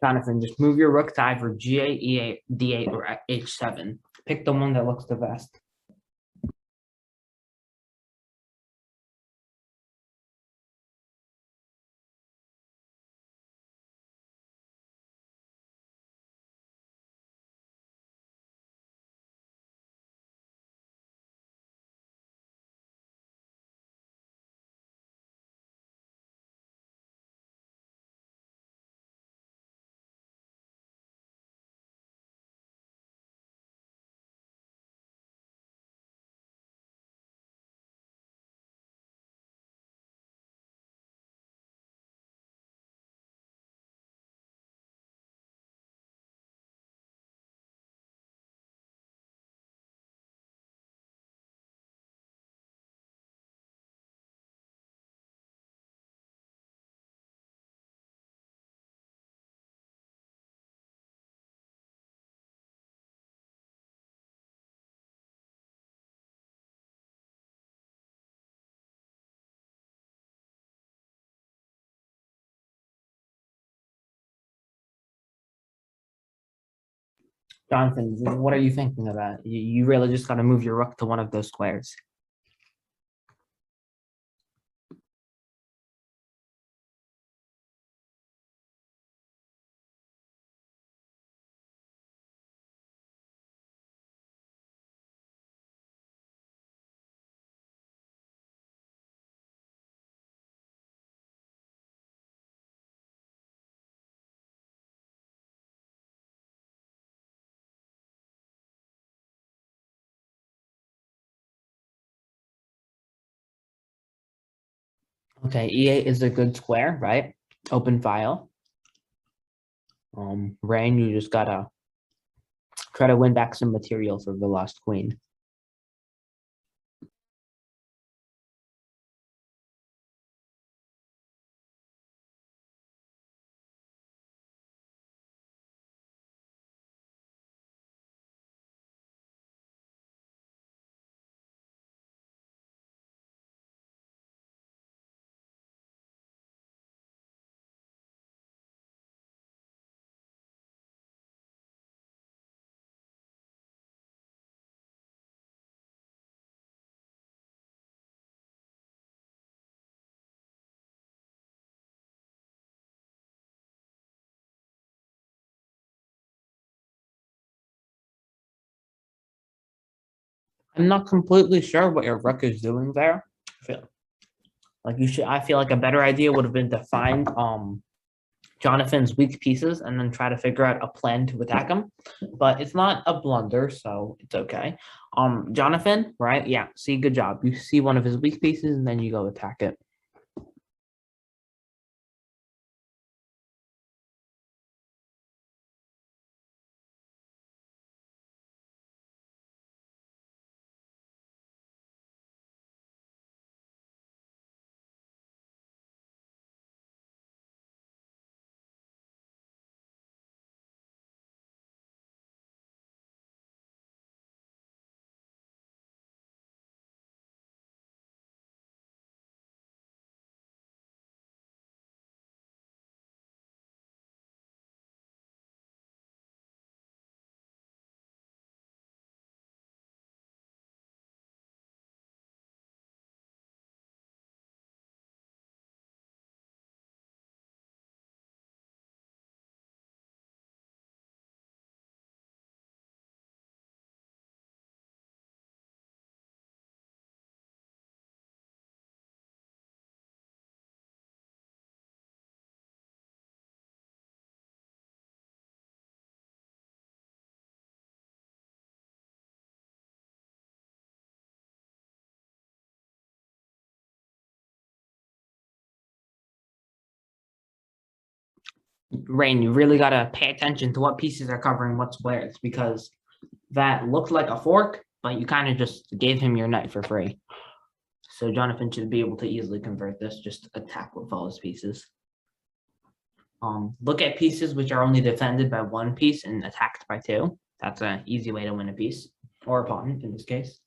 Speaker 1: Jonathan, just move your rook to either G8, E8, D8, or H7. Pick the one that looks the best. Jonathan, what are you thinking about? You really just got to move your rook to one of those squares. Okay, E8 is a good square, right? Open file. Rain, you just gotta try to win back some material for the lost queen. I'm not completely sure what your rook is doing there. I feel like a better idea would have been to find Jonathan's weak pieces and then try to figure out a plan to attack him. But it's not a blunder, so it's okay. Jonathan, right? Yeah, see, good job. You see one of his weak pieces and then you go attack it. Rain, you really gotta pay attention to what pieces are covering what squares because that looked like a fork, but you kind of just gave him your knight for free. So Jonathan should be able to easily convert this, just attack with all his pieces. Look at pieces which are only defended by one piece and attacked by two. That's an easy way to win a piece, or a pawn in this case.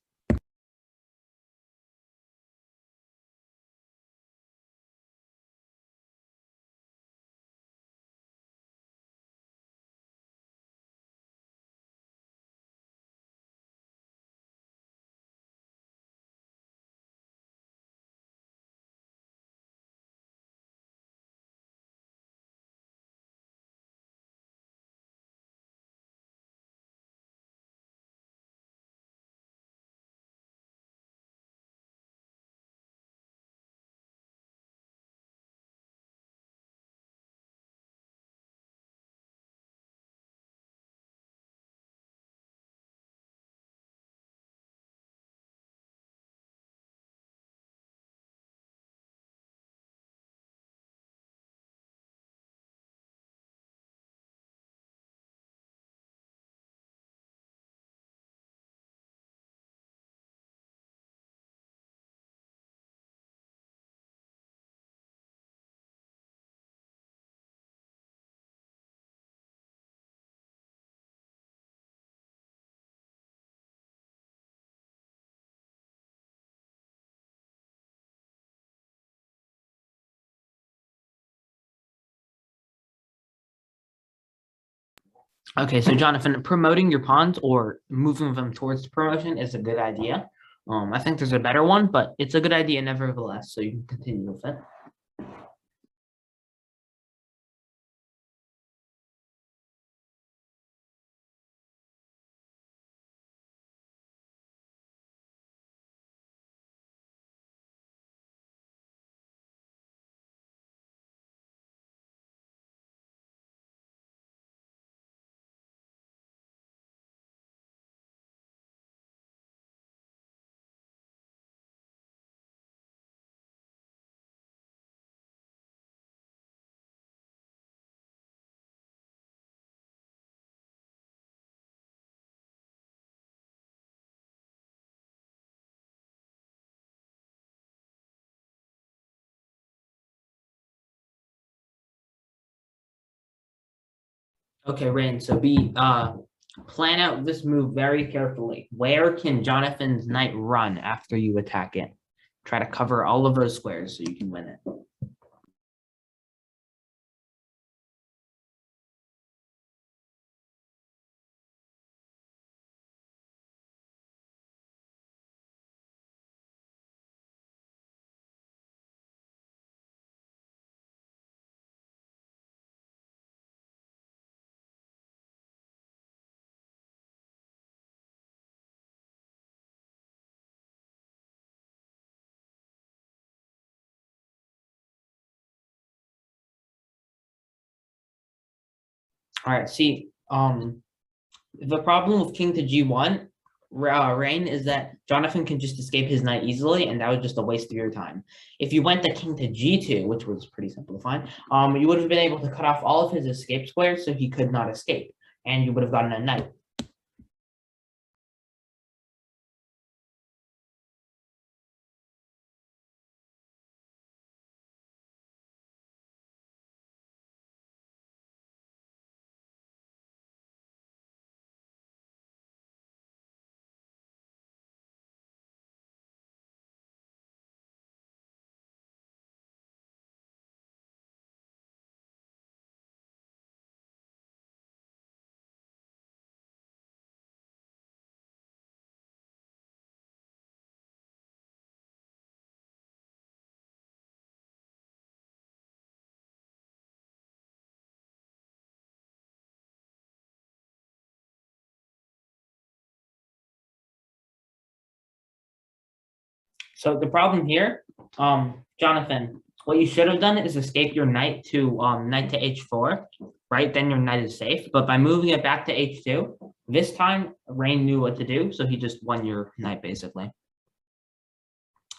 Speaker 1: Okay, so Jonathan, promoting your pawns or moving them towards promotion is a good idea. I think there's a better one, but it's a good idea nevertheless, so you can continue with it. Okay, Rain, so plan out this move very carefully. Where can Jonathan's knight run after you attack it? Try to cover all of those squares so you can win it. All right, see, the problem with king to g1, Rain, is that Jonathan can just escape his knight easily, and that was just a waste of your time. If you went to king to g2, which was pretty simple to find, you would have been able to cut off all of his escape squares so he could not escape, and you would have gotten a knight. So the problem here, Jonathan, what you should have done is escape your knight to h4, right? Then your knight is safe. But by moving it back to h2, this time Rain knew what to do, so he just won your knight basically.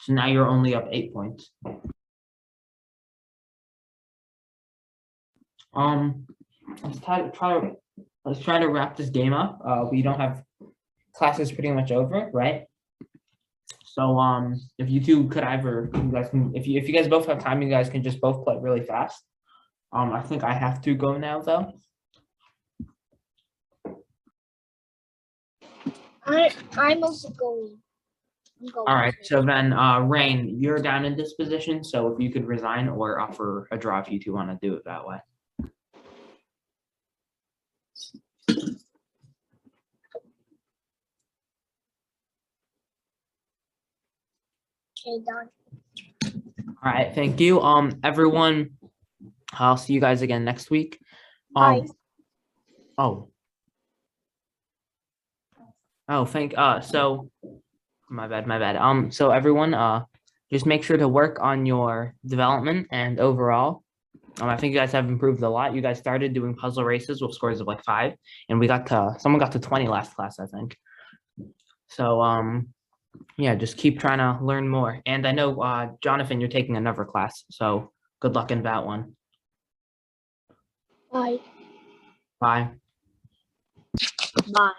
Speaker 1: So now you're only up 8 points. Um, let's try to wrap this game up. We don't have classes pretty much over, right? So if you two could either, you guys can, if you guys both have time, you guys can just both play really fast. I think I have to go now though.
Speaker 2: I'm also going. I'm going.
Speaker 1: All right, so then Rain, you're down in this position, so if you could resign or offer a draw if you two want to do it that way.
Speaker 2: Okay, done.
Speaker 1: All right, thank you. Everyone, I'll see you guys again next week.
Speaker 2: Bye.
Speaker 1: Oh, so my bad. So everyone, just make sure to work on your development and overall. I think you guys have improved a lot. You guys started doing puzzle races with scores of like 5, and someone got to 20 last class, I think. So yeah, just keep trying to learn more. And I know Jonathan, you're taking another class, so good luck in that one.
Speaker 2: Bye.
Speaker 1: Bye.
Speaker 2: Bye.